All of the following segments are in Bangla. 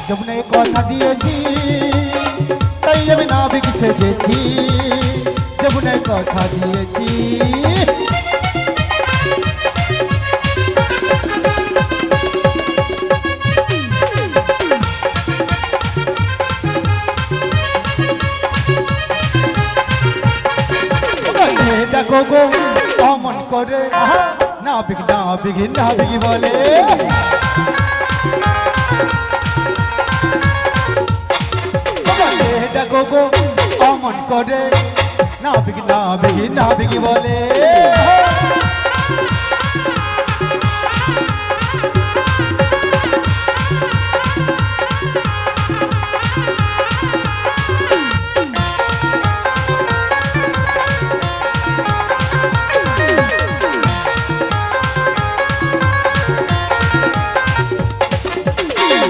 যমুনায় কথা দিয়েছি তাই আমি নাবিক সেজেছি, যমুনায় কথা দিয়েছি। দেখো গো অমন করে নাবিক নাবিক নাবিক বলে, দেখো গো অমন করে নাবিক নাবিক নাবিক বলে।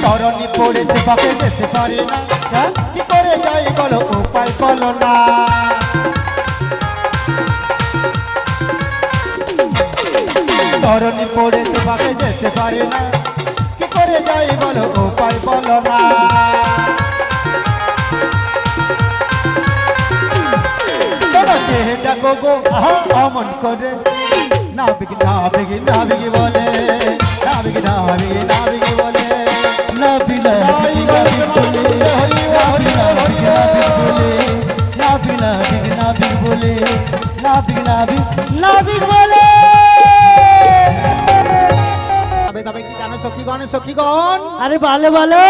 তরণী পড়েছে পাকে যেতে পারে না, কি করে যাই বলো উপায় বলো না। তরণী পড়েছে পাকে যেতে পারে না, কি করে যাই বলো উপায় বলো না। দেখো গো অমন করে নাবিক নাবিক নাবিক বলে, নাবিক নাবিক নাবিক বলে। নাবিক নাবিক বলে, নাবিক নাবিক নাবিক বলে। তবে কি জানো সখীগণ, সখীগণ আরে ভালো ভালো,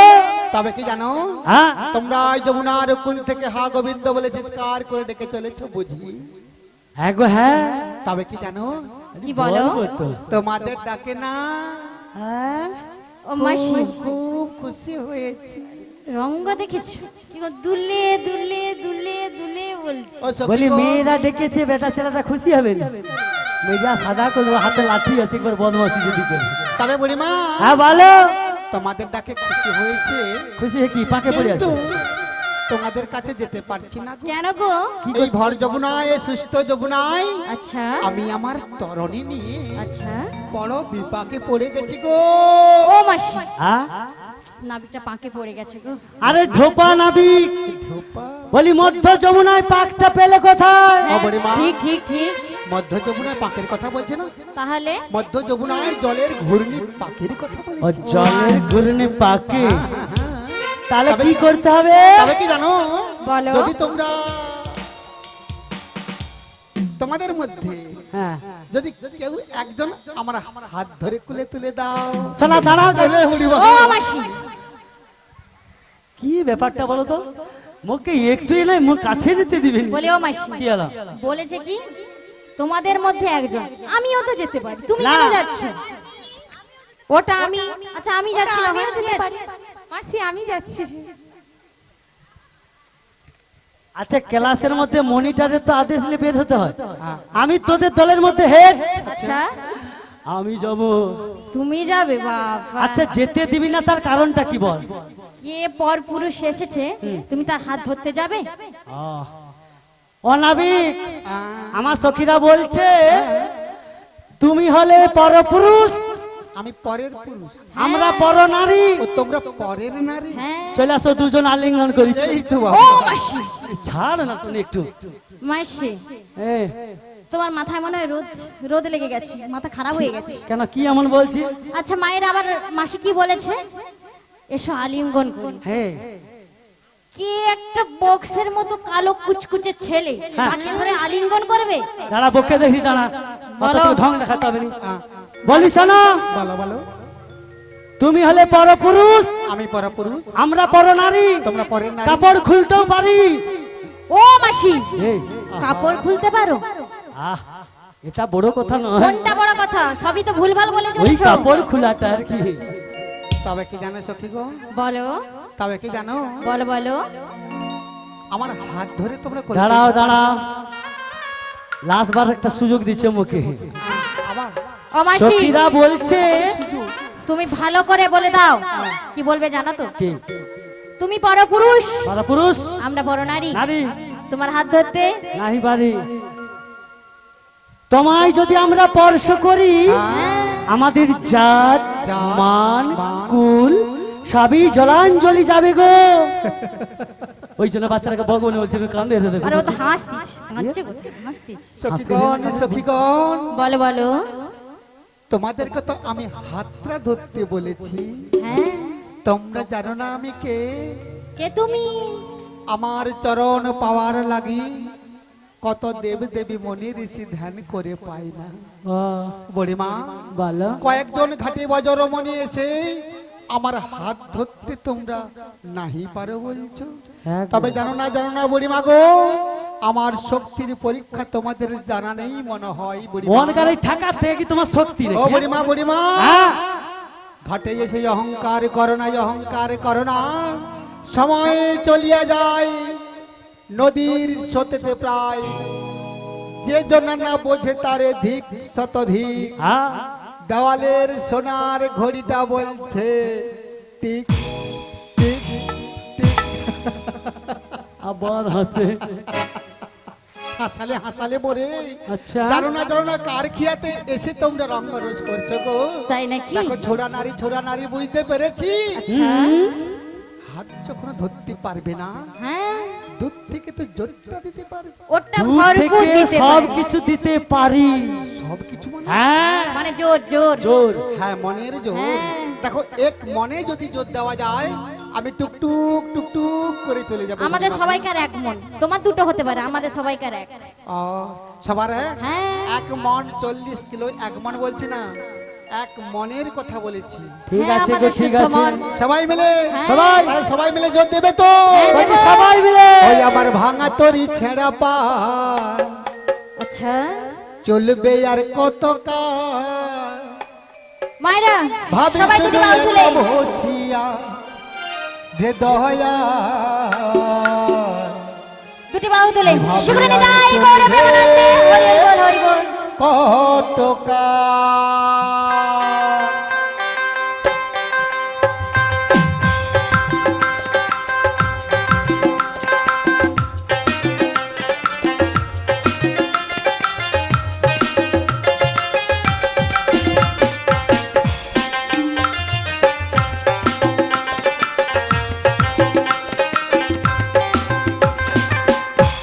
তবে কি জানো তোমরা যমুনার কুল থেকে হা গোবিন্দ বলে চিৎকার করে ডেকে চলেছ বুঝি? হ্যাঁ গো হ্যাঁ। তবে কি জানো, কি বলো? তোমাদের ডাকে না ও মাসি খুব খুশি হয়েছি। রঙ্গ দেখেছো কি গো, দুলে দুলে দুলে দুলে বলছি। বলি মেয়েরা ডেকেছে, বেটা ছেলেটা খুশি হবে না? মেয়েরা সাদা করে হাতে লাঠি আছে, একবার বদমাশি যদি করে। তবে বুড়িমা হ্যাঁ বলো, তোমাদের ডাকে খুশি হয়েছে, খুশি হয়ে কি পাকে পড়ে আছে? তোমাদের কাছে যেতে পারছি না। কেন গো? এই ভর যমুনায়, সুস্থ যমুনায় আচ্ছা আমি আমার তরণী নিয়ে আচ্ছা বড় বিপাকে পড়ে গেছি গো। ও মাসি হ্যাঁ নাবিকটা পাকে পড়ে গেছে গো। আরে ঢোপা নাবিক, ধোপা বলি মধ্য যমুনায় পাকটা পেলে কোথায়? বুড়িমা ঠিক ঠিক ঠিক, মধ্য যমুনায় পাকের কথা বলছে না, তাহলে মধ্য যমুনায় জলের ঘূর্ণি পাকের কথা ও বলেছে। জলের ঘূর্ণি পাকে, তাহলে কি করতে হবে? তবে কি জানো, বলো। যদি তোমরা তোমাদের মধ্যে হ্যাঁ যদি কেউ একজন আমার হাত ধরে কুলে তুলে দাও। শোনা দাঁড়াও, তাহলে হুড়ি ও বাবা। মাসি কি ব্যাপারটা বলো তো? মুখে একটু এলাই মুখ কাছে যেতে দিবেন? বলে ও মাসি কি হলো? বলেছে কি তোমাদের মধ্যে একজন, আমিও তো যেতে পারি, তুমি না। কেন যাচ্ছ? ওটা আমি, আচ্ছা আমি যাচ্ছি না, আমিও ঠিক যেতে আছে। পারি। মাসি আমি যাচ্ছি। আচ্ছা ক্লাসের মধ্যে মনিটরে তো আদেশ নিয়ে বের হতে হয়, আমি তোদের দলের মধ্যে হেড, আচ্ছা আমি যাব। তুমি যাবে? বাবা আচ্ছা যেতে দিবি না তার কারণটা কি বল? কে পর পুরুষ এসেছে তুমি তার হাত ধরতে যাবে? ও নাবিক, আমার সখীরা বলছে তুমি হলে পরপুরুষ, আমি পরের পুরুষ, আমরা পর নারী। ও তোমরা পরের নারী। হ্যাঁ চলে আসো দুজন আলিঙ্গন করি। এই তো ও বাবা। মাসি, ছাড় না তুমি একটু। মাসি এ, তোমার মাথায় মনে হয় রোদ রোদ লেগে গেছে, মাথা খারাপ হয়ে গেছে। কেন কি এমন বলছি? আচ্ছা মায়ের আবার মাসি কি বলেছে? এসো আলিঙ্গন করি। হ্যাঁ কি একটা বক্সের মতো কালো কুচকুচে ছেলে তাকে ধরে আলিঙ্গন করবে? দাঁড়া বকে দেখি, দাঁড়া অত বলো। কেউ ঢং দেখাতে হবে না। বলি শোনো, বলো বলো। তুমি হলে পরপুরুষ, আমি পরপুরুষ, আমরা পর নারী, তোমরা পরের নারী। কাপড় খুলতেও পারি। ও মাসি এই, কাপড় খুলতে পারো? আহ এটা বড় কথা নয়, কোনটা বড় কথা? সবই তো ভুলভাল বলে ওই চলেছো। কাপড় খোলাটা আর কি। তবে কি জানো সখী গো, বলো তবে কি জানো, বলো বলো। আমার হাত ধরে তোমরা করে দাঁড়াও দাঁড়াও, লাস্ট বার একটা সুযোগ দিচ্ছে মুখে। আবার ও মাসি সখীরা বলছে তুমি ভালো করে বলে দাও কি বলবে জানো তো? কি তুমি পরপুরুষ, পরপুরুষ আমরা বড় নারী, নারী তোমার হাত ধরতে নাহি পারি। তোমায় যদি আমরা স্পর্শ করি আমাদের জাত মান কুল সবই জলাঞ্জলি যাবে গো। ওই জন্য বাচ্চাটাকে ভগবান বলছে কান্দে আর ও তো হাসতিস, হাসছে কোথায়? হাসতিস। সখীগণ সখীগণ, বলো বলো। তোমাদেরকে তো আমি হাতটা ধরতে বলেছি, হ্যাঁ, তোমরা জানো না আমি কে? কে তুমি? আমার চরণ পাওয়ার লাগি কত দেব দেবী মনি ঋষি ধ্যান করে পায় না। বুড়িমা বলো কয়েকজন ঘাটে বজরমণি এসে আমার হাত ধরতে তোমরা নাহি পারো বলছো। হ্যাঁ গো। তবে জানো না বুড়িমা গো, আমার শক্তির পরীক্ষা তোমাদের জানা নেই মনে হয় বুড়িমা। মন গাড়ি ঠাকা থেকে কি তোমার শক্তি ও নাকি? বুড়িমা বুড়িমা, হ্যাঁ ঘাটে এসে অহংকার করো না, অহংকার করো না। সময় চলিয়া যায় নদীর স্রোতেতে প্রায়, যে জন্য না বোঝে তারে ধিক শতধিক। হ্যাঁ দেওয়ালের সোনার ঘড়িটা বলছে টিক টিক টিক। আবার হাসে। হাসালে হাসালে বলে আচ্ছা জানো না কার খিয়াতে এসে তোমরা রঙ্গরোষ করছো গো। তাই নাকি? দেখো ছোড়া নারী বুঝতে পেরেছি। আচ্ছা, হাত যখন ধরতে পারবে না, হ্যাঁ, দুধ থেকে তো জোরটা দিতে পারবে। ওটা দূর ভরপুর থেকে দিতে সব পারে। কিছু দিতে পারি। সব কিছু মনে হ্যাঁ মানে জোর জোর। জোর হ্যাঁ মনের জোর। হ্যাঁ। দেখো এক মনে যদি জোর দেওয়া যায়, আমি টুকটুক টুকটুক করে চলে যাবো। আমাদের সবাইকার এক মন, তোমার দুটো হতে পারে, আমাদের সবাইকার এক। ও, সবার এক? হ্যাঁ, এক মন 40 কিলো, এক মন বলছি না, এক মনের কথা বলেছি। ঠিক হ্যাঁ, আছে গো আমাদের ঠিক শুদ্ধ আছে মন। সবাই মিলে সবাই আরে সবাই মিলে জোর দেবে তো? বলছি সবাই মিলে ওই আমার ভাঙা তরি ছেঁড়া পান আচ্ছা চলবে আর কত কাল। মায়েরা ভাবি সবাই শুধু দুটো বাল তুলে। একটা বসিয়া রে দয়া, দুটি বাহু তুলে ভাবি শুক্রনি আর দাই চলবে। গৌর প্রেমানন্দে হরি বল হরি বল। কত কাল।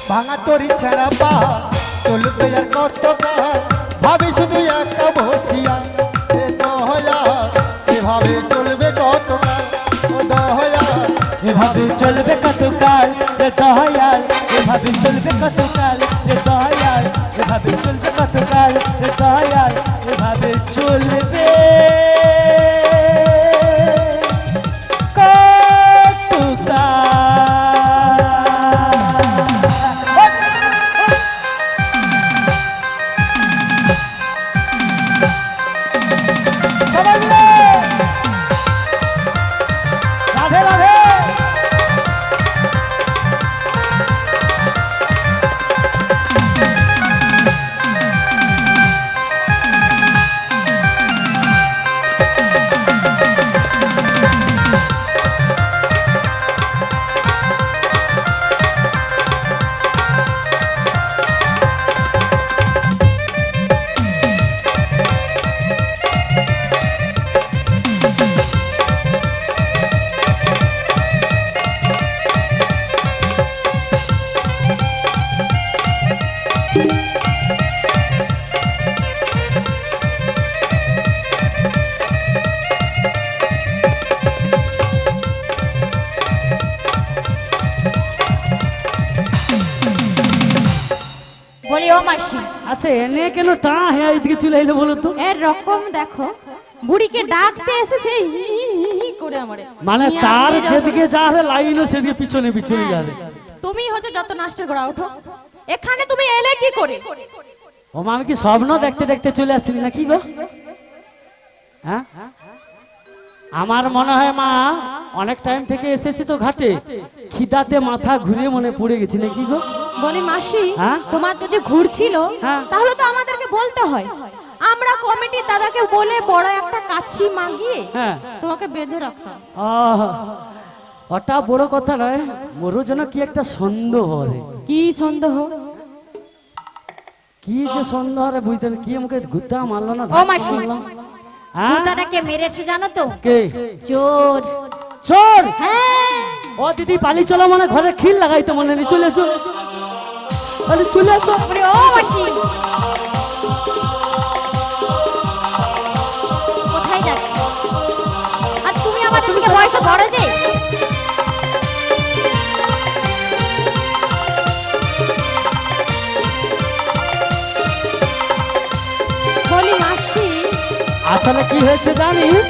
ভাঙা তরি ছেঁড়া পা চলবে আর কত কাল। ভাবি শুধু একটা বসিয়া এ দয়া, এভাবে চলবে কত কাল। ও দয়া, এভাবে চলবে কত কাল রে দয়াল, এভাবে চলবে কত কাল রে দয়াল, এভাবে চলবে কত কাল রে দয়াল, এভাবে চলবে কত কাল। সবাই মিলে রাধে রাধে। বলি ও মাসি, আচ্ছা এনে কেন টা হ্যাঁ এইদিকে চলে এলো বলো তো? এর রকম দেখো, বুড়িকে ডাকতে এসে সেই হি হি হি করে আমারে। মানে নিয়ে তার আপনি যখন- যেদিকে যাবে লাইনও সেদিকে পিছনে পিছনে যাবে। তুমি হচ্ছে যত নাস্টার করা ওঠো, এখানে তুমি এলে কি করে? ও মা, আমি কি স্বপ্ন দেখতে দেখতে চলে আসছিলি নাকি গো? হ্যাঁ আমার মনে হয় মা অনেক টাইম থেকে এসেছি তো ঘাটে, খিদাতে মাথা ঘুরে মনে পড়ে গেছি নাকি গো? বলি মাসি, হ্যাঁ? তোমার যদি ঘুরছিল হ্যাঁ। তাহলে তো আমাদেরকে বলতে হয়, আমরা কমিটির দাদাকে বলে বড় একটা কাছি মাগিয়ে হ্যাঁ তোমাকে বেঁধে রাখতাম। আহ, ওটা বড় কথা নয়, মোরও যেন কি একটা সন্দেহ রে। কি সন্দেহ? কি যে সন্দেহ রে বুঝতে পারি, কি আমাকে গুত্তা মারলো না, ও ধাক্কা মাসি, মারলো। হ্যাঁ জুতাটাকে মেরেছে জানো তো? কে? চোর। চোর? হ্যাঁ। ও দিদি পালি চলো, মানে ঘরে খিল লাগাইতে মনে নেই, চলে এসো, আরে চলে এসো। ওরে ও মাসি, কোথায় যাচ্ছ? আর তুমি আমাদের থেকে বয়সে বড় যে। বলি মাসি, আসলে কি হয়েছে জানিস?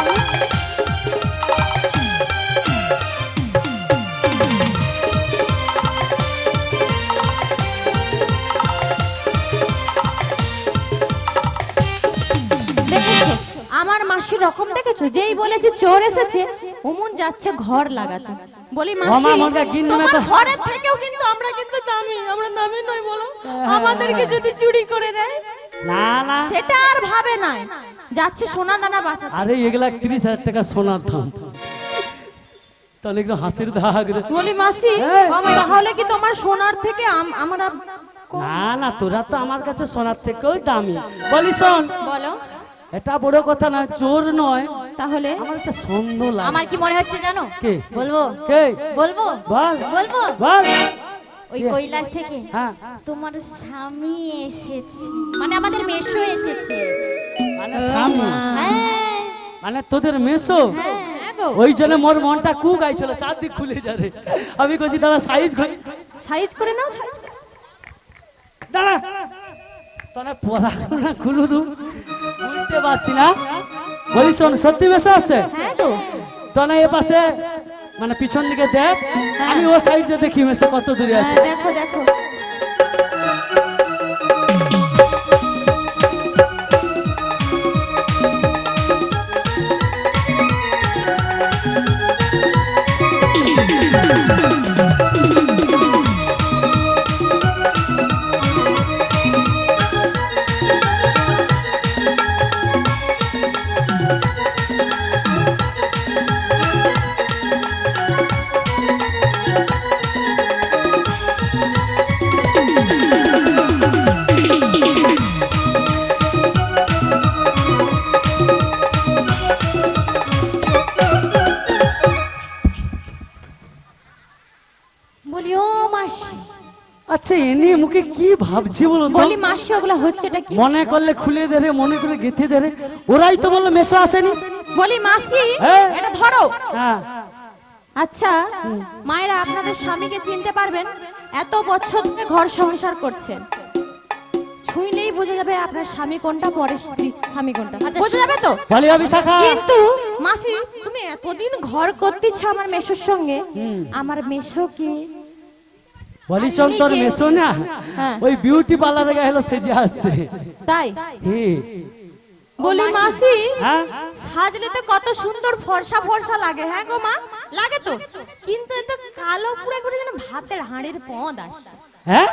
দেখেছো আমার মাসির রকম দেখেছো? যেই বলেছে চোর এসেছে অমন যাচ্ছে ঘর লাগাতে। বলি ও মা, মাসি, মনটা গিন্নি তোমার মেকো। ঘরের থেকেও কিন্তু আমরা কিন্তু দামি, আমরা দামি নই বলো? আমাদেরকে যদি চুরি করে দেয় না না, সেটা আর ভাবে নাই, যাচ্ছে সোনা দানা বাঁচাতে। আরে এগুলা 30,000 টাকা সোনার দাম, তাহলে একটু হাসির দাগ রে। বলি মাসি, এই। তাহলে কি তোমার সোনার থেকে আমরা না না, তোরা তো আমার কাছে সোনার থেকেও দামি। বলি শোন, বলো। এটা বড় কথা না, চোর নয়, তাহলে আমার একটা সন্দেহ লাগে। আমার কি মনে হচ্ছে জানো? কে? বলবো? কে? বলবো? বল বলবো? বল। ওই কে? কৈলাস থেকে হ্যাঁ, তোমার স্বামী এসেছে, মানে আমাদের মেশো এসেছে। মানে স্বামী, হ্যাঁ মানে তোদের মেসো। হ্যাঁ গো, ওই জন্য মোর মনটা কু গাইছিল, চারদিক খুলে যাবে। আমি কইছি দাঁড়া সাইজ সাইজ করে নাও, সাইজ করে। দাঁড়া, তাহলে পড়াশোনা খুলুরু বুঝতে পারছি না। বলি শোন, সত্যি মেসো আছে? হ্যাঁ গো, তাহলে এ পাশে মানে পিছন দিকে দেখ, আমি ও সাইডে দেখি মেসো কত দূরে আছে। হ্যাঁ, দেখো দেখো। বলি ও মাসি, আচ্ছা এনে মুখে কি ভাবছি বলো তো? বলি মাসি, ওগুলা হচ্ছেটা কি? মনে করলে খুলে দে রে, মনে করে গেঁথে দে রে। ওরাই তো বললো মেসো আসেনি। বলি মাসি, হ্যাঁ। এটা ধরো। হ্যাঁ, আচ্ছা মায়েরা আপনাদের স্বামীকে চিনতে পারবেন? এত বছর ধরে ঘর সংসার করছেন, ছুঁইলেই বোঝা যাবে আপনার স্বামী কোনটা, পরের স্ত্রী স্বামী কোনটা, আচ্ছা, বোঝা যাবে তো? বলি বিশাখা, কিন্তু মাসি, তুমি এতদিন ঘর করতেছ আমার মেশোর সঙ্গে, আমার মেশো কি? বলি শোন, তোর মেসো না হ্যাঁ। ওই বিউটি পার্লারে গেল সেজে আসছে। তাই হে, বলি মাসি, হ্যাঁ সাজলে তো কত সুন্দর ফর্সা ফর্সা লাগে। হ্যাঁ গো মা, লাগে তো, কিন্তু এত কালো পুরো করে যেন ভাতের হাঁড়ির পদ আসছে, হ্যাঁ,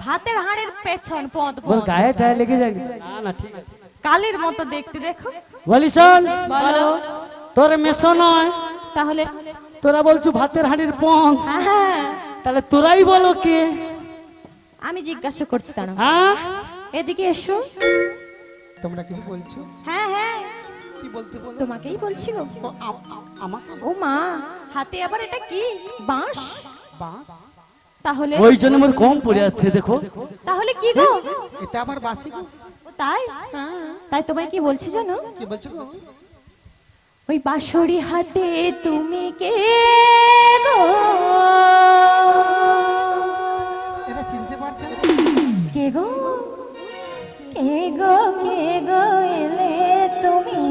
ভাতের হাঁড়ির পেছন পদ ওর পদ, গায়ে টায়ে লেগে যায়। না না, ঠিক আছে। কালের মতো দেখতে। দেখো, বলি শোন, বলো। তোর মেসো নয়, তাহলে তোরা বলছো ভাতের হাঁড়ির পং, হ্যাঁ, তাহলে তোরাই বলো কে? আমি জিজ্ঞাসা করছি তারা। হ্যাঁ, এদিকে এসো। তোমরা কিছু বলছো? হ্যাঁ হ্যাঁ, কি বলতে বলো? তোমাকেই বলছি গো। ও, আমাকে ও মা, হাতে আবার এটা কি? বাঁশ? বাস? তাহলে ওই জন্য মোর কম পড়ে যাচ্ছে, দেখো। তাহলে কি গো? এটা আমার বাসি গো। ও তাই? হ্যাঁ, তাই তোমায় কি বলছি জানো? কি বলছো গো? ওই বাঁশরি হাতে তুমি কে গো? এরা চিনতে পারছে না। কে গো? কে গো? কে গো এলে তুমি?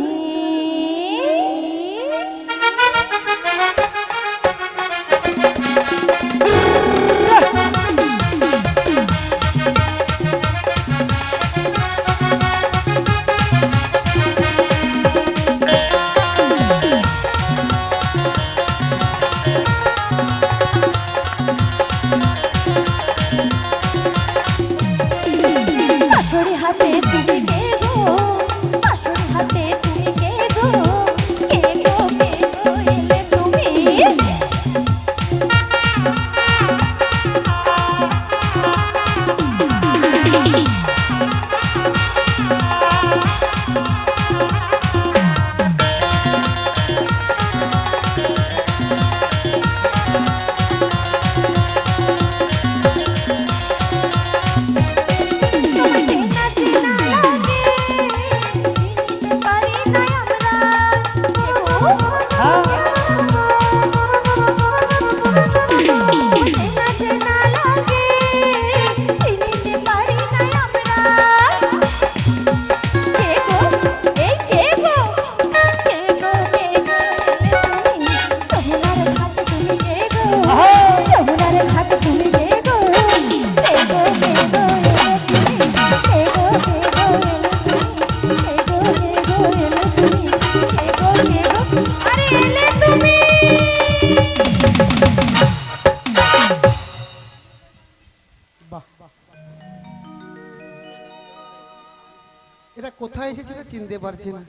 কোথায় এসেছে এটা চিনতে পারছি না।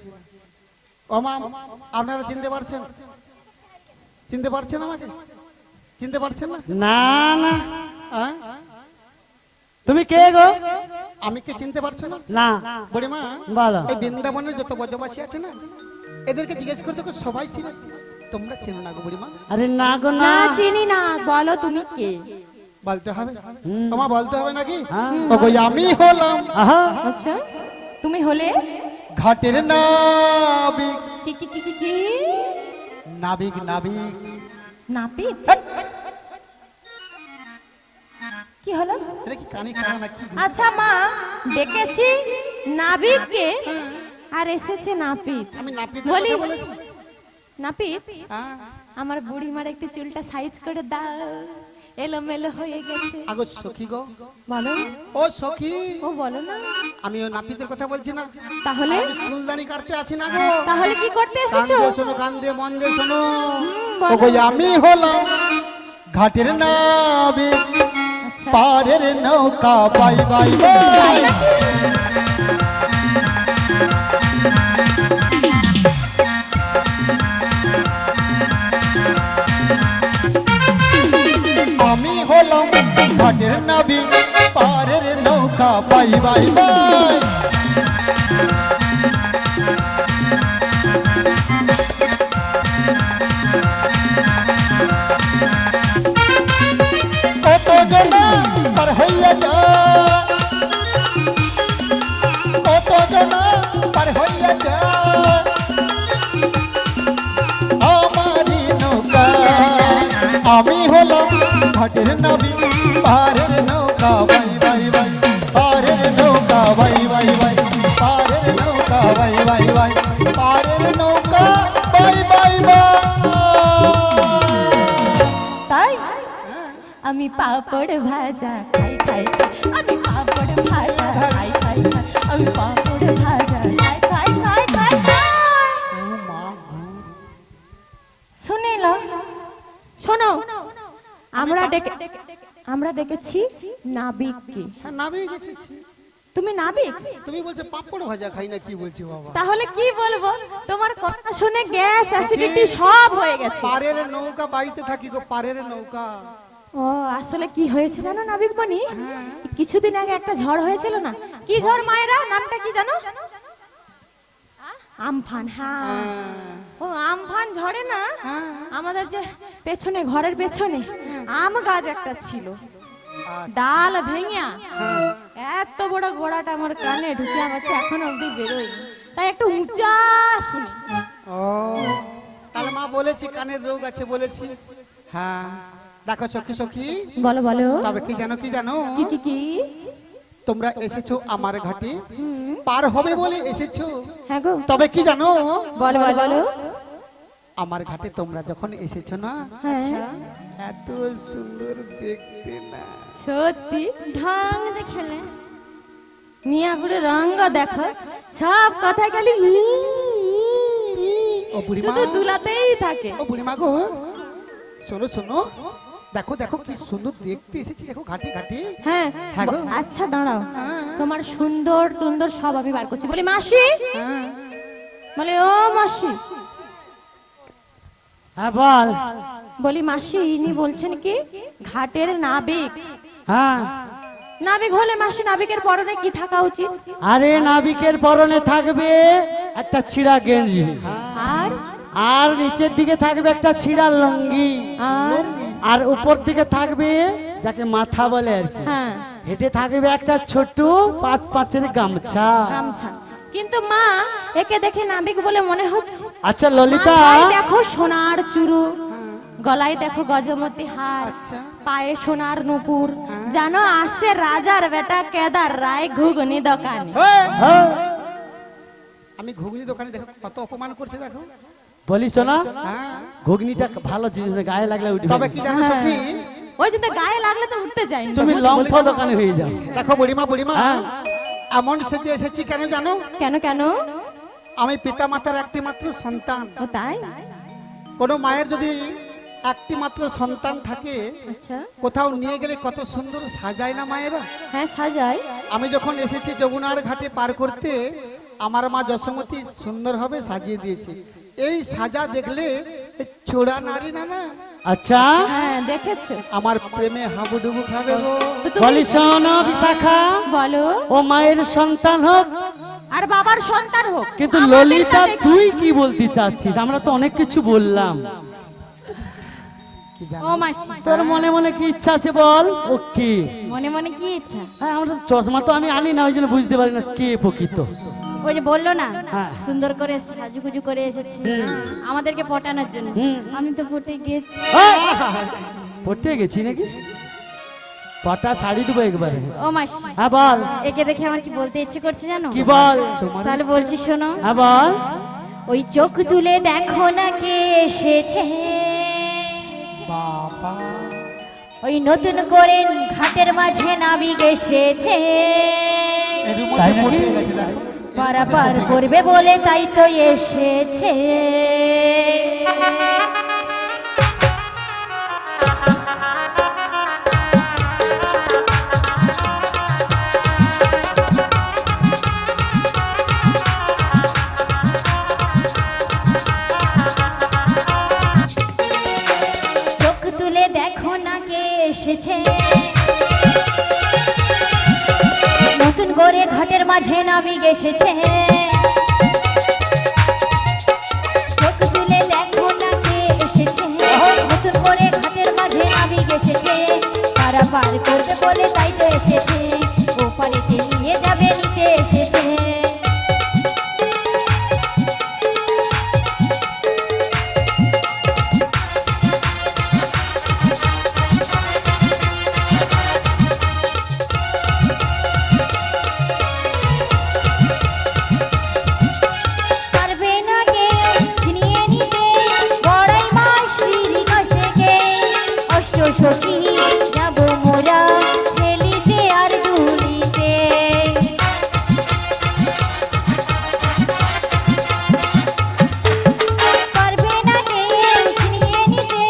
ও মা, আপনারা চিনতে পারছেন? চিনতে পারছেন আমাকে? চিনতে পারছেন না? না না, হ্যাঁ? তুমি কে গো? আমি কি চিনতে পারছো না? না, বুড়িমা, বলো। এই বৃন্দাবনের যত ব্রজবাসী আছে না, এদেরকে জিজ্ঞেস করতে দেখো সবাই চিনে। তোমরা চেনো না গো বুড়িমা? আরে না গো না না। চিনি না, বলো তুমি কে? বলতে হবে, তোমার বলতে হবে নাকি? হ্যাঁ। ওগো আমি হলাম আহা, আচ্ছা, তুমি হলে ঘাটের নাবিক। কি কি কি কি কি? নাবিক নাবিক। নাপিত? কি হলো? এটা কি কানে কানা নাকি? আচ্ছা মা, ডেকেছি নাবিককে আর এসেছে নাপিত। আমি নাপিতের বলি। কথা বলেছি। নাপিত, হ্যাঁ। আমার বুড়িমার একটু চুলটা সাইজ করে দাও, এলোমেলো হয়ে গেছে। আগো সখী গো, বলো। ও সখী, ও বলো না। আমি ও নাপিতের কথা বলছি না। তাহলে আমি চুলদানি কাটতে আসি না গো। তাহলে কি করতে কান এসেছো? দিয়ে শোনো, কান দিয়ে মন দিয়ে শোনো। বলো। ওগো আমি হলাম ঘাটের নাবিক, আচ্ছা। পারের নৌকা বাই বাই বাই। আমি হলাম ঘাটের নাবিক, পারের নৌকা বাই বাই বাই। কত জনা পার হইয়া যায়, কত জনা পার হইয়া যায় আমারই নৌকা। আমি হলাম ঘাটের নাবিক, পারের নৌকা বাই বাই বাই, পারের নৌকা বাই বাই বাই, পারের নৌকা বাই বাই বাই, পারের নৌকা বাই বাই বাই। তাই আমি পাপড় ভাজা খাই খাই খাই। আমি পাপড় ভাজা খাই খাই খাই। আমি পাপড় ভাজা খাই খাই খাই খাই খাই। ও মা গো। শুনিল? শোনো, আমরা ডেকেছি নাবিককে। হ্যাঁ, নাবিক এসেছি। তুমি নাবিক? তুমি বলছো পাপড় ভাজা খাই না, কি বলছি বাবা? তাহলে কি বলবো? তোমার কথা শুনে গ্যাস অ্যাসিডিটি সব হয়ে গেছে। পারের নৌকা বাইতে থাকি গো, পারের নৌকা। ও আসলে কি হয়েছে জানো নাবিক মনি? কিছুদিন আগে একটা ঝড় হয়েছিল না? কি ঝড় মায়েরা? নামটা কি জানো? আমফান। হ্যাঁ, ও আমফান ঝড়ে না আমাদের যে পেছনে, ঘরের পেছনে আম গাছ একটা ছিল, ডাল ভেঙিয়া এত বড় গোড়াটা আমার কানে ঢুকিয়া গেছে, এখন অবধি বেরোয়। তাই একটু উঁচা শুনি। ও তাহলে মা বলেছি কানের রোগ আছে বলেছি। হ্যাঁ দেখো সখী, সখী বলো বলো। তবে কি জানো, কি জানো? কি কি কি? তোমরা এসেছো আমার ঘাটে, পার হবে বলে এসেছো। হ্যাঁ গো। তবে কি জানো? বলো বলো বলো। আমার ঘাটে তোমরা যখন এসেছো না, হ্যাঁ এত সুন্দর দেখতে না। সত্যি ঢং দেখলে মিয়া বুড়ো রঙ্গ দেখো, সব কথা খালি ও বুড়িমা, শুধু দুলাতেই থাকে। ও বুড়িমা গো, শোনো শোনো, দেখো দেখো কি সুন্দর দেখতে এসেছি, দেখো ঘাটে ঘাটে। হ্যাঁ হ্যাঁ গো। আচ্ছা দাঁড়াও, হ্যাঁ। তোমার সুন্দর টুন্দর সব আমি বার করছি। বলি মাসি, হ্যাঁ বলে ও মাসি, হ্যাঁ বল। বলি মাসি ইনি বলছেন কি ঘাটের নাবিক? হ্যাঁ, নাবিক হলে মাসি নাবিকের পরনে কি থাকা উচিত? আরে নাবিকের পরনে থাকবে একটা ছিঁড়া গেঞ্জি, আর আর নিচের দিকে থাকবে একটা ছিঁড়া লুঙ্গি, আর আর উপর দিকে থাকবে যাকে মাথা বলে আর কি, হ্যাঁ হেঁটে থাকবে একটা ছোট 5-5 গামছা। গামছা। কিন্তু মা একে দেখে নাবিক বলে মনে হচ্ছে। আচ্ছা ললিতা, মাথায় দেখো সোনার চুরু, গলায় দেখো গজমতি হার, আচ্ছা। পায়ে সোনার নুপুর, জানো আসে রাজার বেটা কেদার রায় ঘুগনি দোকানে। এই, হ্যাঁ, আমি ঘুগনি দোকানে দেখো কত অপমান করছে দেখো। বলিস না হ্যাঁ ঘুগনিটা ভালো জিনিস, গায়ে লাগলে উঠবে। তবে কি জানো সখী, ওই জন্য গায়ে লাগলে তো উঠতে যাই না। তুমি লম্ফ দোকানে হয়ে যাও। দেখো বুড়িমা, বুড়িমা হ্যাঁ। এমন সেজে এসেছি কেন জানো? কেন কেন? আমি পিতা মাতার একটি মাত্র সন্তান। ও তাই? কোনো মায়ের যদি একটি মাত্র সন্তান থাকে, আচ্ছা কোথাও নিয়ে গেলে কত সুন্দর সাজায় না মায়েরা। হ্যাঁ সাজাই। আমি যখন এসেছি যমুনার ঘাটে পার করতে, আমার মা যশোমতী সুন্দরভাবে সাজিয়ে দিয়েছে। এই সাজা দেখলে এ ছোড়া নারী না না আচ্ছা হ্যাঁ দেখেছো? আমার প্রেমে হাবুডুবু খাবে গো। তো তুমি বলি শোনো বিশাখা, বলো, ও মায়ের সন্তান হোক আর বাবার সন্তান হোক, কিন্তু আমাদের ললিতা তাতে কি? তুই কি বলতে চাচ্ছিস? আমরা তো অনেক কিছু বললাম, কি জানো ও মাসি, তোর মনে মনে কি ইচ্ছা আছে বল? ও কে? মনে মনে কি ইচ্ছা? হ্যাঁ, আমরা তো চশমা তো আমি আনি না, ওই জন্য বুঝতে পারি না কে প্রকৃত। ওই যে বললো না হ্যাঁ। সুন্দর করে সাজুগুজু করে এসেছে আমাদেরকে পটানোর জন্য। আমি তো পটে গেছি। পড়তে গেছি নাকি? পটা ছাড়ি দেবো একবারে। ও মাসি, হ্যাঁ বল, একে দেখে আমার কি বলতে ইচ্ছে করছে জানো? কি বল? তাহলে বলছি শোনো। হ্যাঁ বল। ওই চোখ তুলে দেখো না কে এসেছে, বাবা ওই নতুন করে ঘাটের মাঝে নাবিক এসেছে, এর তাই মধ্যে নাকি? পড়ে গেছে দেখো। পারাপার করবে বলে তাই তো এসেছে। চোখ তুলে দেখো না কে এসেছে, নতুন করে ঘাটের মাঝে নাবিক এসেছে, চোখ তুলে দেখো না কে এসেছে, নতুন করে ঘাটের মাঝে নাবিক এসেছে, পারাপার করবে বলে তাই তো এসেছে, ওপারেতে নিয়ে যাবে নিতে এসেছে। পারবে না কেউ ছিনিয়ে নিতে বড়াই মাসির কাছ থেকে, অষ্ট সখী যাব মোরা খেলিতে আর দুলিতে। পারবে না কেউ ছিনিয়ে নিতে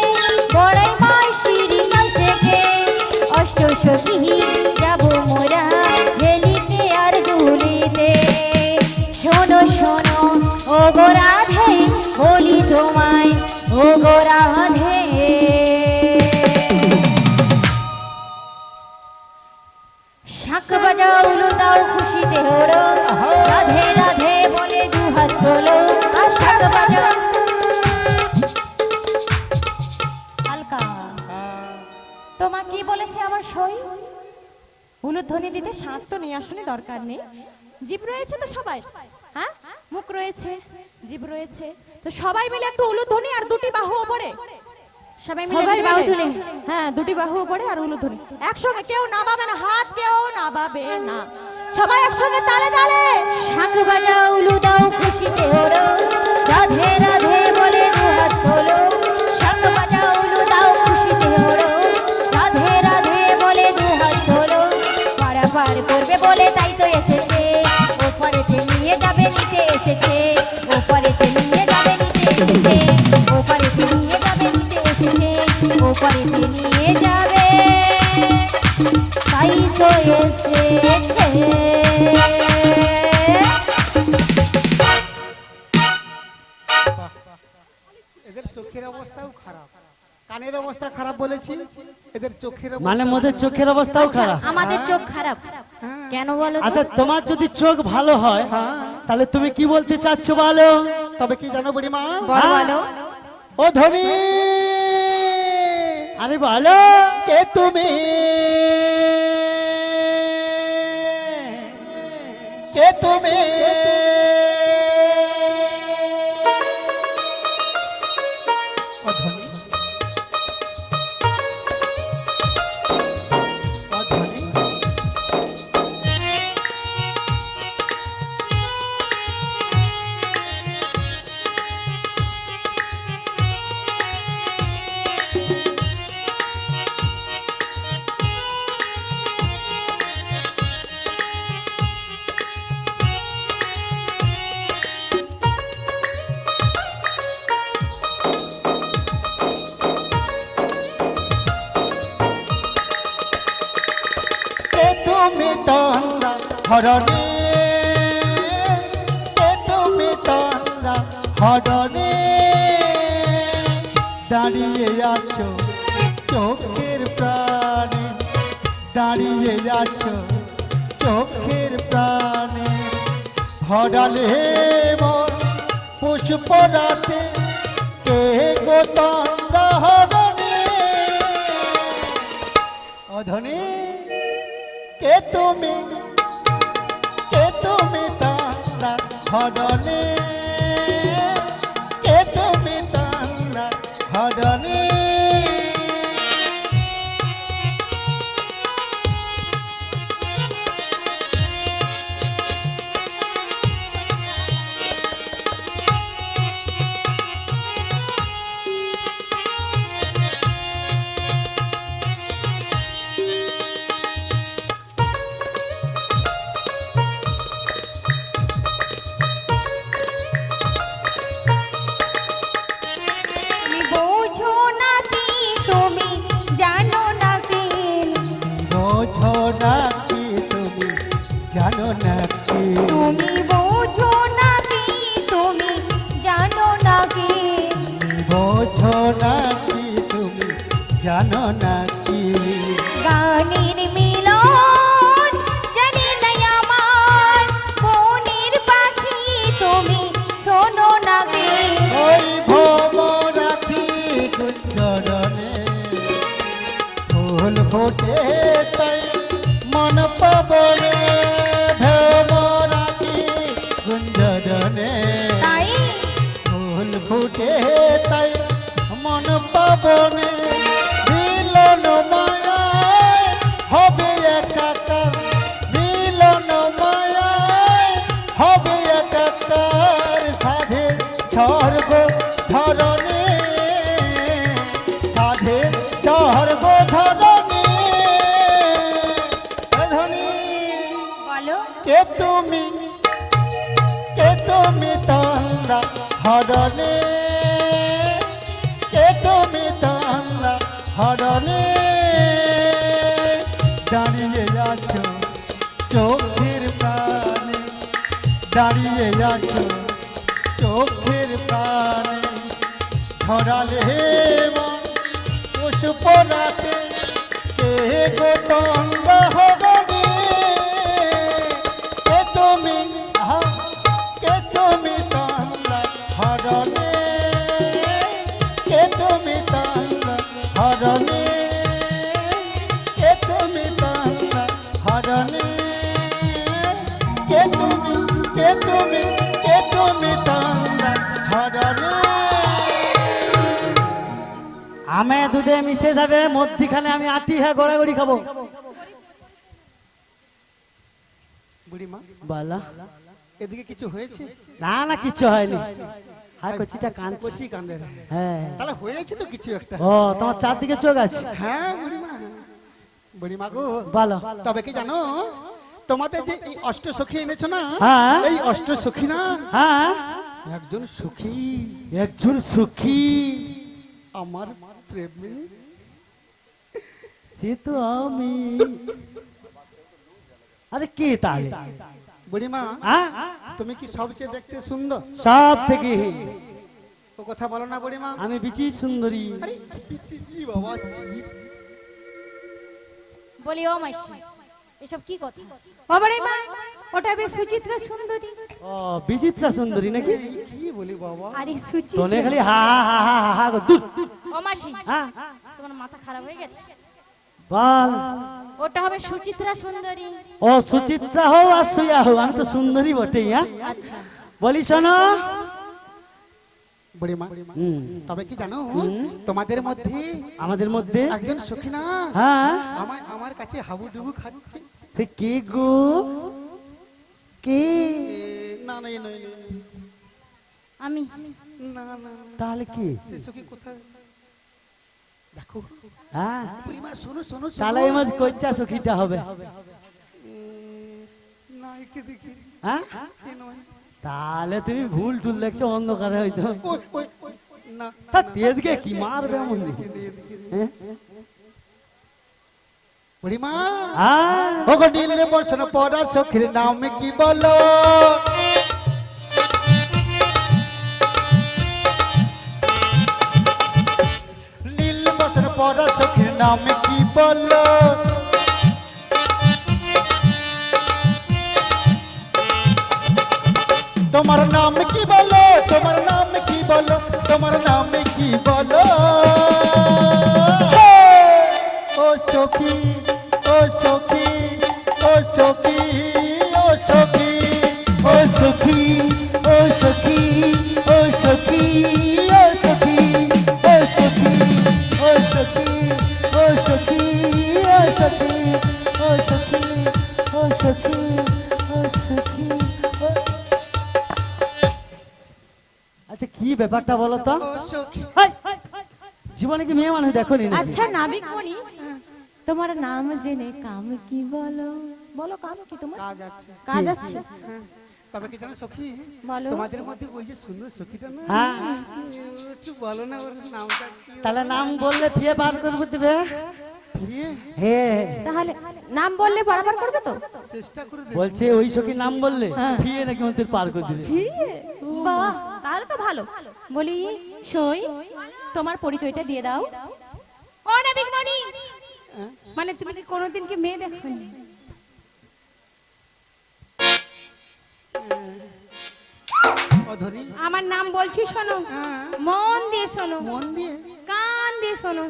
বড়াই মাসির কাছ থেকে, অষ্ট সখী যাব মোরা খেলিতে আর দুলিতে। শোনো শোনো ও গো রাধে, বলি তোমায় ও গো রাধে, শাঁখ বাজাও উলু দাও খুশিতে ওড়ো, রাধে রাধে বলে দুহাত তোলো, আর শাঁখ বাজাও। হালকা তোমা কি বলেছে আমার সই? উলুধ্বনি দিতে শাঁখ তো নিয়ে আসলে দরকার নেই, জিভ রয়েছে তো সবাই, হ্যাঁ মুখ রয়েছে, জিভ রয়েছে, তো সবাই মিলে একটু উলুধ্বনি আর দুটি বাহু ওপরে, সবাই মিলে দুটি বাহু তুলে, হ্যাঁ দুটি বাহু ওপরে আর উলুধ্বনি একসঙ্গে, কেউ নামাবে না হাত, কেউ নামাবে না, সবাই একসঙ্গে তালে তালে। শাঁখ বাজাও উলু দাও খুশিতে ওড়ো, রাধে রাধে বলে দুহাত তোলো, শাঁখ বাজাও উলু দাও খুশিতে ওড়ো, রাধে রাধে বলে দুহাত তোলো, পারাপার করবে বলে তাই তো এসেছে, ওপারেতে নিয়ে যাবে নিতে এসেছে, ওপারেতে নিয়ে যাবে নিতে এসেছে, ওপারেতে নিয়ে যাবে নিতে এসেছে, ওপারেতে নিয়ে যাবে তাই তো এসেছে। এদের চোখের অবস্থাও খারাপ, কানের অবস্থা খারাপ বলেছি, এদের চোখের মানে অবস্থা মোদের চোখের অবস্থাও খারাপ। আমাদের চোখ খারাপ কেন বলো তো? আচ্ছা, তোমার যদি চোখ ভালো হয় তাহলে তুমি কি বলতে চাচ্ছ বলো? তবে কি জানো বুড়িমা? বলো বলো। ও ধনী, আরে বলো। কে তুমি? কে তুমি? ও ধনী, ও ধনী, কে তুমি তন্দ্রা ধরণী, হরণে দাঁড়িয়ে আছো চোখের প্রাণে, দাঁড়িয়ে আছো চোখের প্রাণে, হরালে মোর পুষ্প রাতে কে গো তন্দা হরণে, অধনে কে তুমি তন্দা হরণে, কে তুমি তন্দা হরণে। তুমি বোঝো না কি, তুমি জানো না কি, বোঝো না কি তুমি জানো না কি, তুমি বোঝো না কি, তুমি জানো না কি, বোঝো না কি তুমি জানো না কি, গানের মিলন জানি না আমার মনের পাখি, তুমি শোনো না কি, ওই ভব রাখি গুঞ্জরণে ফুল ফোটে তাই মন পাবনে, ভব রাখি গুঞ্জরণে তাই ফুল ফুটে তাই মন পাবনে, মিলন মায়ায় হবে একাকার, মিলন মায়ায় হবে একাকার, সাধে স্বর্গ ধরণে, সাধে স্বর্গ ধরণে, ধনী বলো কে তুমি তন্দা হরণে, কে তুমি তন্দা হরণে, দাঁড়িয়ে আছো চোখের প্রাণে, দাঁড়িয়ে আছো চোখের প্রাণে, ধরালে মন পুষ্প রাতে কে গো তন্দা হরণে, কে তুমি কে তুমি তন্দা হরণে, কে তুমি তন্দা হরণে, কে তুমি তন্দা হরণে, কে তুমি তন্দা হরণে। আমে দুধে মিশে যাবে, মধ্যিখানে আমি আটি হ্যাঁ গড়াগড়ি খাবো। বুড়িমা বলা এদিকে কিছু হয়েছে? না না কিচ্ছু হয়নি, হ্যাঁ কচিটা কাঁদছে। কচি কাঁদে, হ্যাঁ তাহলে হয়েছে তো কিছু একটা। ও তোমার চারদিকে চোখ আছে। হ্যাঁ বুড়িমা, বুড়িমা গো বলো। তবে কি জানো, তোমাদের যে এই অষ্ট সখী এনেছো না, হ্যাঁ। এই অষ্ট সখী না হ্যাঁ একজন সখী একজন সুখী, আমার প্রেমে, সে তো আমি। আরে কে তাহলে? বুড়িমা হ্যাঁ তুমি কি সবচেয়ে দেখতে সুন্দর? সব থেকে ও কথা বলো না বুড়িমা। আমি বিচি সুন্দরী। আরে পিচি বাবা ছি। বলি ও মাসি, এসব কি কথা? ও বড় মা, ওটা বেশ সুচিত্রা সুন্দরী। ও বিচিত্রা সুন্দরী নাকি? এই কি বলি বাবা, আরে সুচিত্রা তোনে খালি হা হা হা হা হা দূর। ও মাসি, হ্যাঁ তোমার মাথা খারাপ হয়ে গেছে। বল। ওটা হবে সুচিত্রা সুন্দরী। ও সুচিত্রা হও আর সুয়া হও, আমি তো সুন্দরী বটেই। হ্যাঁ আচ্ছা বলি শোনো, বুড়িমা হুম, তবে কি জানো, তোমাদের মধ্যে আমাদের মধ্যে একজন সখী না হ্যাঁ আমার কাছে হাবুডুবু খাচ্ছে। সে কে গো? কে? না না নয় আমি না না, তাহলে কি? সে সখী কোথায় দেখো। হ্যাঁ বুড়িমা শোনো শোনো তাহলে আমার কইচা সখীটা হবে। না একে দেখি হ্যাঁ এ নয়। তাহলে তুমি ভুল টুল দেখছো, অন্ধকারে হয়তো। ওই ওই ওই, না তা তেজকে কি মারবে এমন দিকে? হ্যাঁ? বুড়িমা হ্যাঁ ওগো নীলে বর্ষণ পড়া সখীর নাম কি বলো? পরা সখীর নাম কি বলো? তোমার নাম কি বলো? তোমার নাম কি বলো? তোমার নাম কি বলো? ও সখী, ও সখী, ও সখী, ও সখী, ও সখী, ও সখী, ও সখী, ও সখী, ও সখী, ও সখী, ও সখী, ও সখী, ও সখী, ও সখী, ও সখী। আচ্ছা কি ব্যাপারটা বলো তো? ও সখী। হাই! জীবনে কি মেয়ে মানুষ দেখোনি নাকি? আচ্ছা নাবিক মণি, তোমার নাম জেনে কাম কি বলো? বলো কাম কি তোমার? কাজ আছে। কাজ আছে? হ্যাঁ, তবে কি জানো সখী, বলো। তোমাদের মধ্যে ওই যে সুন্দর সখীটা না, হ্যাঁ একটু বলো না ওর নামটা কি? তাহলে নাম বললে ফিরে পার করবো দিবে। ফিরিয়ে হে তাহলে নাম বললে বরাবর করবে তো? চেষ্টা করে দেখ। বলছে ওই সখীর নাম বললে ফিরে নাকি আমাদের পার করে দিবে। বাহ, তাহলে তো ভালো। বলি সই, তোমার পরিচয়টা দিয়ে দাও। ও নাবিক মণি, মানে তুমি কি কোনোদিন কি মেয়ে দেখোনি? অধরি, আমার নাম বলছি, শোনো, হ্যাঁ, মন দিয়ে শোনো, মন দিয়ে। কান দিয়ে শোনো।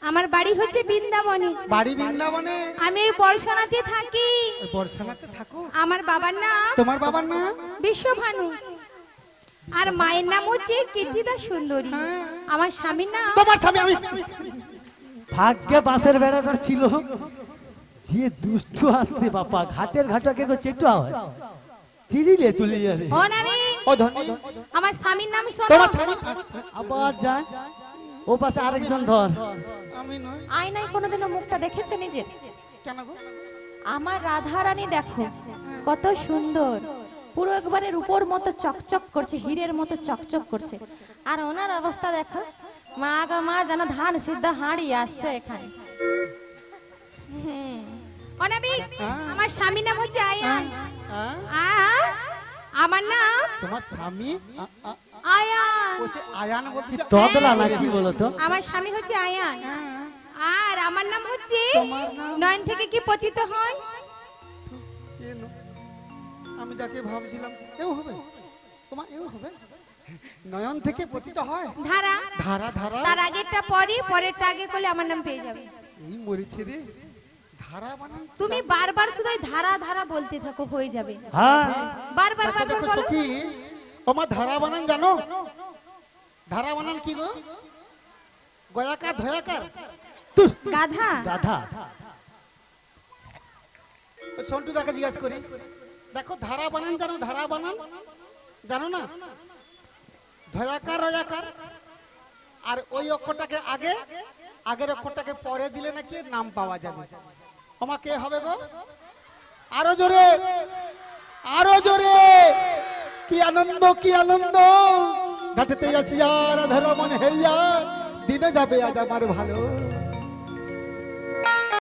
আমার বাড়ি হচ্ছে বৃন্দাবনে, বাড়ি বৃন্দাবনে। আমি ওই বর্ষানাতে থাকি। ওই বর্ষানাতে থাকো? আমার বাবার নাম তোমার বাবার নাম? বিশ্বভানু, আর মায়ের নাম হচ্ছে কীর্তিদা সুন্দরী। আমার স্বামীর নাম তোমার স্বামী আমি। ভাগ্যে বাসের বেড়াটা ছিল, যে দুষ্টু আসছে বাপা, ঘাটের ঘাটাকে চেটু হয়, চিড়িলে চলে যাবে। ও নামি, অধরি, আমার স্বামীর নাম শোনো। তোমার স্বামী আবার যায় ও পাশে আরেকজন ধর। আমি নই। আয়নায় কোনোদিনও মুখটা দেখেছো নিজের? কেন গো? আমার রাধারানী দেখো কত সুন্দর, পুরো একবারে রূপোর মতো চকচক করছে, হীরের মতো চকচক করছে। আর ওনার অবস্থা দেখো, মা গো মা, যেন ধান সিদ্ধ হাঁড়ি আসছে এখানে। ও নাবিক, আমার স্বামীর নাম হচ্ছে আয়ান। হ্যাঁ? আর আমার নাম তোমার স্বামী আয়ান। ও সে আয়ান বলতে তদলা না কি বলো তো? আমার স্বামী হচ্ছে আয়ান, আর আমার নাম হচ্ছে তোমার নাম? নয়ন থেকে কি পতিত হয়। আমি যাকে ভাবছিলাম এও হবে, তোমার এও হবে। নয়ন থেকে পতিত হয়। ধারা, ধারা, ধারা, তার আগেরটা পরে, পরেরটা আগে করলে আমার নাম পেয়ে যাবে। এই মরেছে রে। ধারা বানান। তুমি বারবার শুধু ওই ধারা ধারা বলতে থাকো, হয়ে যাবে। হ্যাঁ বারবার দেখো বারবার দেখো বলো। সখী, তোমার ধারা বানান জানো? ধারা বানান কি গো? গয়াকার, ধয়াকার? গাধা। গাধা। সন্টু দাকে জিজ্ঞাসা করি, দেখো ধারা বানান জানো? ধারা বানান জানো না? ধয়াকার, রয়াকার, আর ওই অক্ষরটাকে আগে, আগের অক্ষরটাকে পরে দিলে নাকি নাম পাওয়া যাবে। তোমার কে হবে গো? আরো জোরে, আরো জোরে। কি আনন্দ, কি আনন্দ, ঘাটেতে আসিয়া রাধার মন হেরিয়া, দিনে যাবে আজ আমার ভালো।